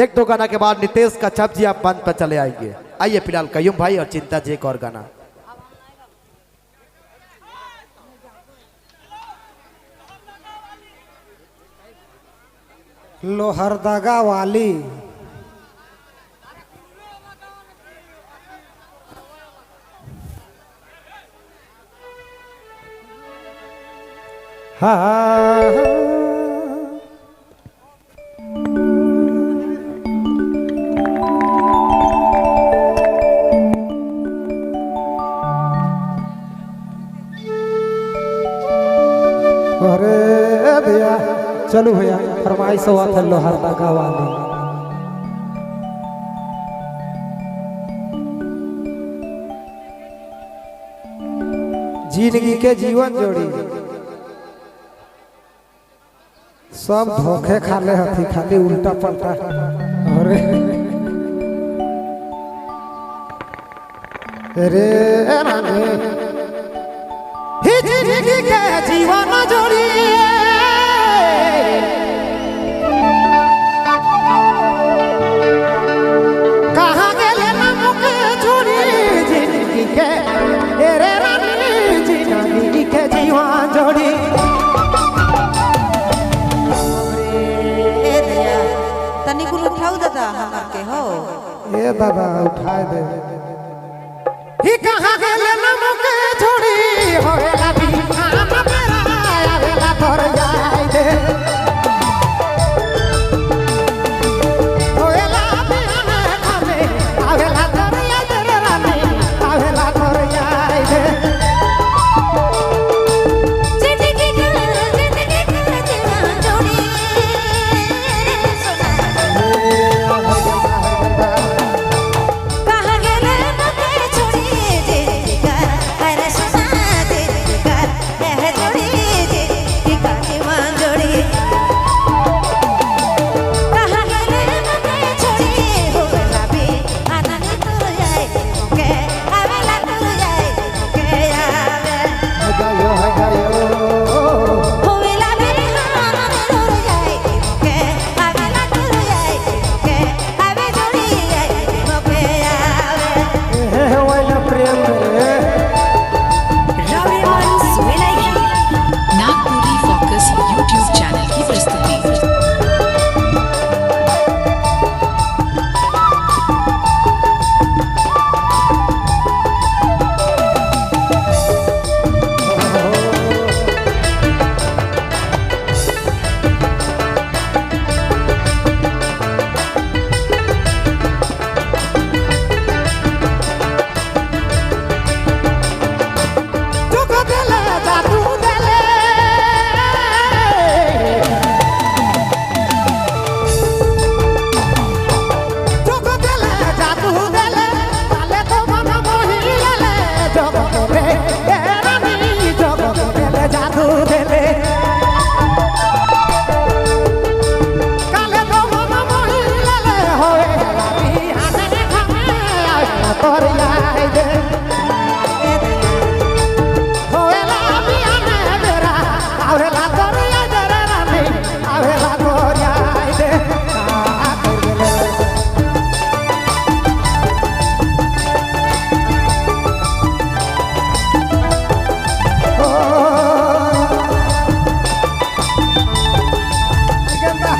एक दो गाना के बाद नितेश का छप जी आप बंद पर चले आएंगे। आइए फिलहाल कयूम भाई और चिंता जी एक और गाना। लोहरदगा वाली अरे भैया चलो भैया फरमाइश हुआ था लोहरदगा वाली। जिंदगी के जीवन जोड़ी सब धोखे खाले हथी खाली उल्टा पलटा। अरे रे रानी ही जिंदगी के जीवन जोड़ी कहाँ गेले ना मुके छोड़ी जिंदगी के रे रानी जिंदगी के जीवन जोड़ी। तनी कुल उठाऊ दादा हमार के हो ए दादा उठाए दे ही कहाँ गेले ना मुके छोड़ी होएला भी हम मेरा आवेला तोर जाय दे होएला भी हमें आवेला तोर याद रे रानी आवेला तोर जाय दे जिंदगी का जीवन जोड़ी कहाँ गेले मुके छोड़ी जिंदगी का अरे सुना जिंदगी का एह जोड़ी जिंदगी का जीवन जोड़ी कहाँ गेले मुके छोड़ी होवेला भी आनंद तोर जाए मुके आवेला तोर जाए मुके आवे होवेला भी आनंद तोर जाए मुके आवेला तोर जाए मुके आवे जोड़ी जाए मुके आवे हे वाला प्रेम रे रविवार Vinayaki Nagpuri focus YouTube channel की प्रस्तुति। तुक देले जादू देले तुक देले जादू देले काले तो मन मोहिले जगत रे ए रानी जगत देले जादू देले काले तो मन मोहिले होए रानी हाने खाने आया तोर याद दे होएला भी आने मेरा आवेला तोर याद रे रानी आवेला तोर याद दे गंदा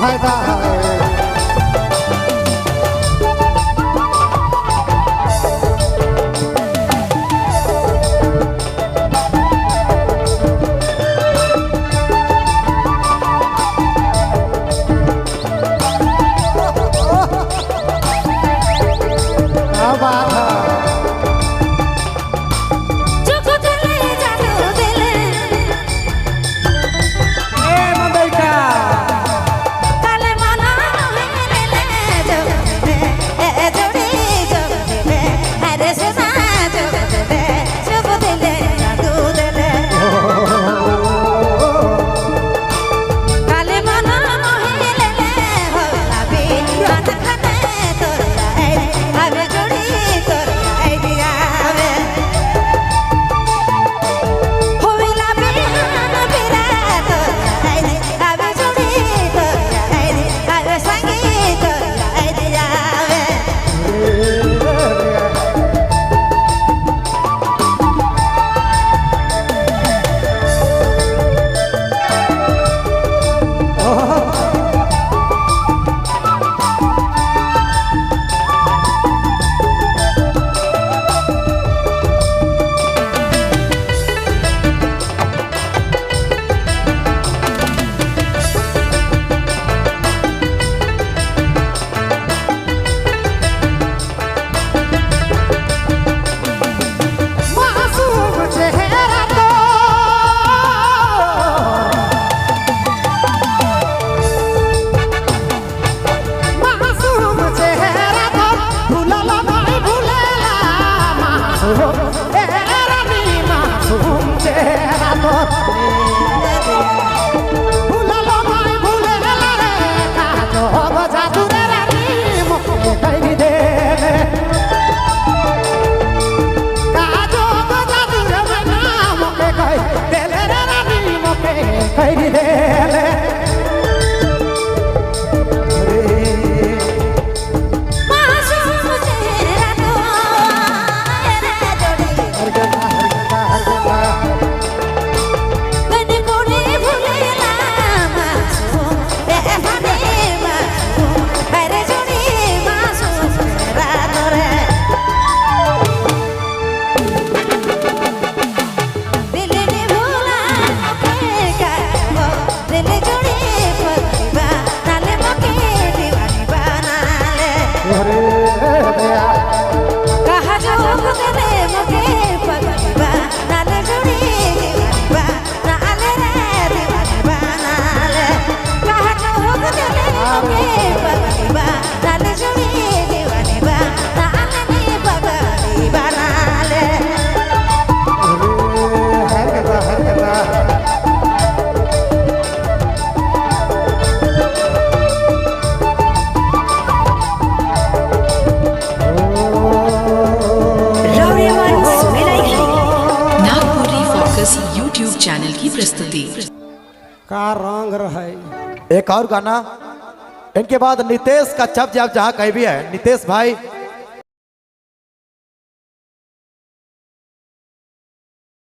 फायदा चुक देले जादू देले काले मना होइले जोड़े ए जोड़ी जोड़े अरे सुना जोड़े चुक देले जादू देले काले मना होइले होला भी मन खाने तोर जाए आवे जोड़ी तोर जाए दियावे होइला भी हम बिरा तोर जाए आवे जोड़ी तोर जाए चैनल की प्रस्तुति। का रंग रहे। एक और गाना इनके बाद नितेश का जब जहाँ कहीं भी है, नितेश भाई